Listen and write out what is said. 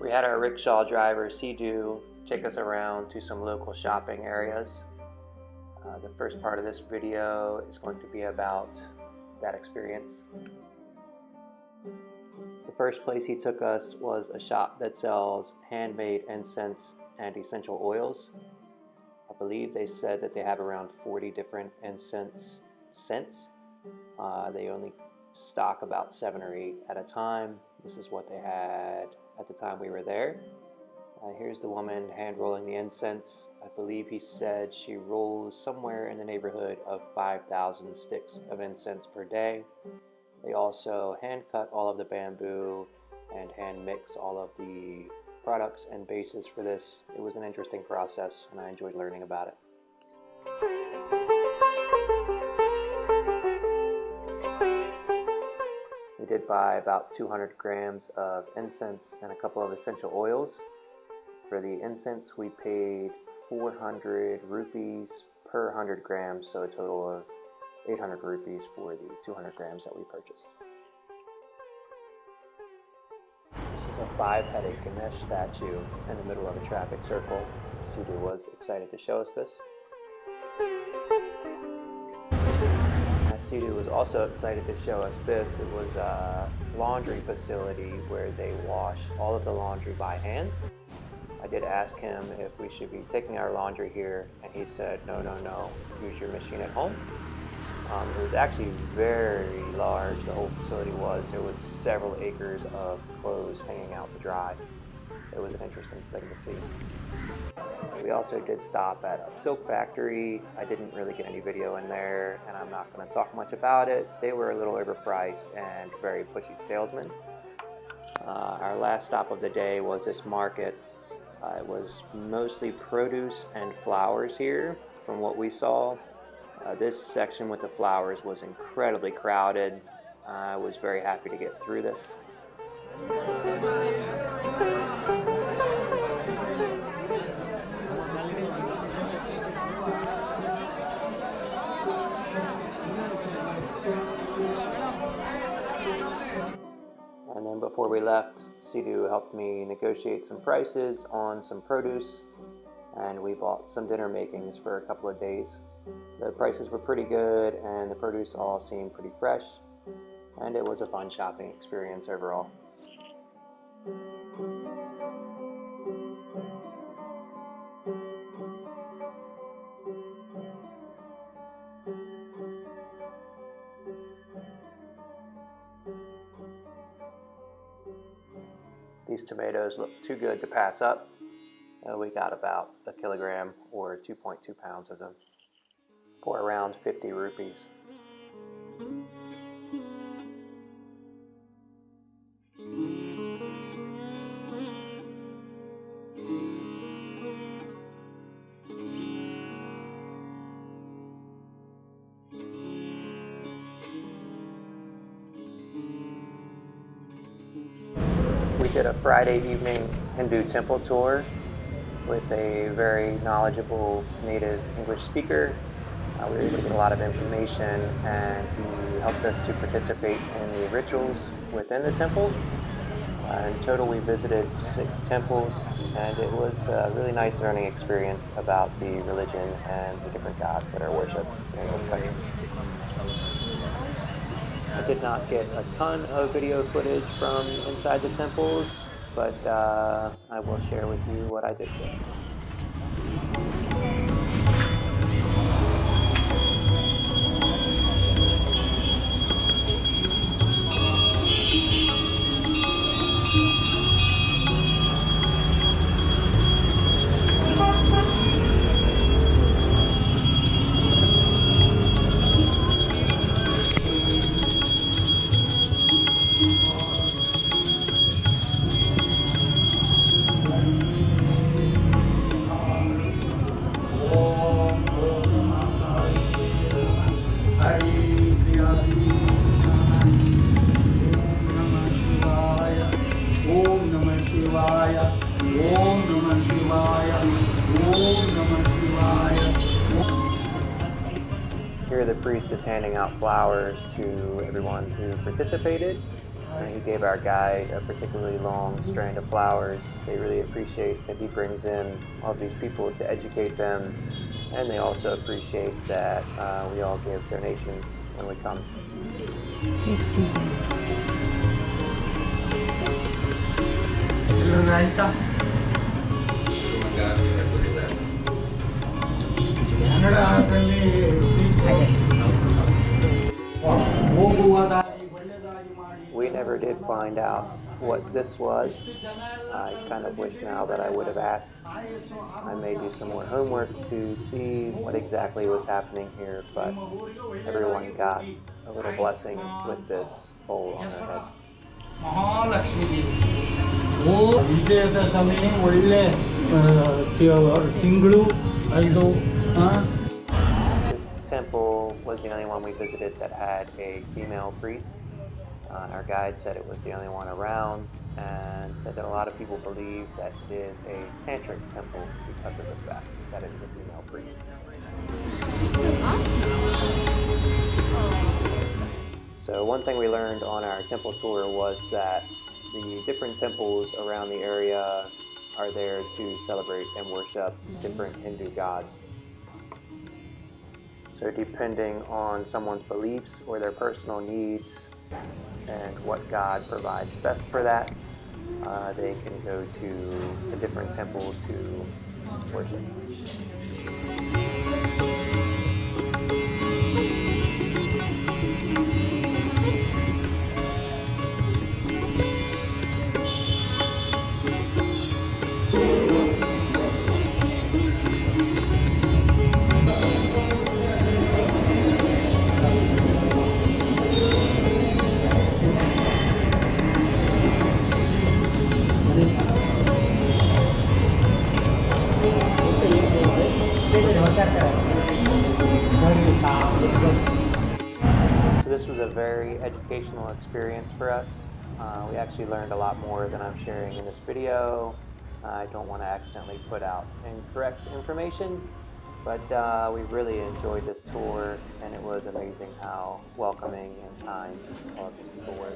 We had our rickshaw driver, Siddu, take us around to some local shopping areas. The first part of this video is going to be about that experience. The first place he took us was a shop that sells handmade incense and essential oils. I believe they said that they have around 40 different incense scents. They only stock about 7 or 8 at a time. This is what they had at the time we were there. Here's the woman hand rolling the incense. I believe he said she rolls somewhere in the neighborhood of 5,000 sticks of incense per day. They also hand cut all of the bamboo and hand mix all of the products and bases for this. It was an interesting process and I enjoyed learning about it. We did buy about 200 grams of incense and a couple of essential oils. For the incense, we paid 400 rupees per 100 grams, so a total of 800 rupees for the 200 grams that we purchased. This is a 5-headed Ganesh statue in the middle of a traffic circle. Siddu was excited to show us this. Siddu was also excited to show us this. It was a laundry facility where they wash all of the laundry by hand. I did ask him if we should be taking our laundry here, and he said, no, use your machine at home. It was actually very large, the whole facility was. There was several acres of clothes hanging out to dry. It was an interesting thing to see. We also did stop at a silk factory. I didn't really get any video in there, and I'm not going to talk much about it. They were a little overpriced and very pushy salesmen. Our last stop of the day was this market. It was mostly produce and flowers here, from what we saw. This section with the flowers was incredibly crowded. I was very happy to get through this. And then before we left, Siddu helped me negotiate some prices on some produce, and we bought some dinner makings for a couple of days. The prices were pretty good and the produce all seemed pretty fresh, and it was a fun shopping experience overall. These tomatoes look too good to pass up. We got about a kilogram or 2.2 pounds of them for around 50 rupees. We did a Friday evening Hindu temple tour with a very knowledgeable native English speaker. We were able to get a lot of information, and he helped us to participate in the rituals within the temple. In total, we visited 6 temples, and it was a really nice learning experience about the religion and the different gods that are worshipped in this country. I did not get a ton of video footage from inside the temples, but I will share with you what I did get. Here the priest is handing out flowers to everyone who participated. And he gave our guide a particularly long strand of flowers. They really appreciate that he brings in all these people to educate them, and they also appreciate that we all give donations when we come. Excuse me. We never did find out what this was. I kind of wish now that I would have asked. I may do some more homework to see what exactly was happening here, but everyone got a little blessing with this bowl on their head. This temple was the only one we visited that had a female priest. Our guide said it was the only one around, and said that a lot of people believe that it is a tantric temple because of the fact that it is a female priest. So one thing we learned on our temple tour was that the different temples around the area are there to celebrate and worship different Hindu gods. So depending on someone's beliefs or their personal needs and what God provides best for that, they can go to a different temple to worship. So this was a very educational experience for us. We actually learned a lot more than I'm sharing in this video. I don't want to accidentally put out incorrect information, but we really enjoyed this tour, and it was amazing how welcoming and kind all of the people were.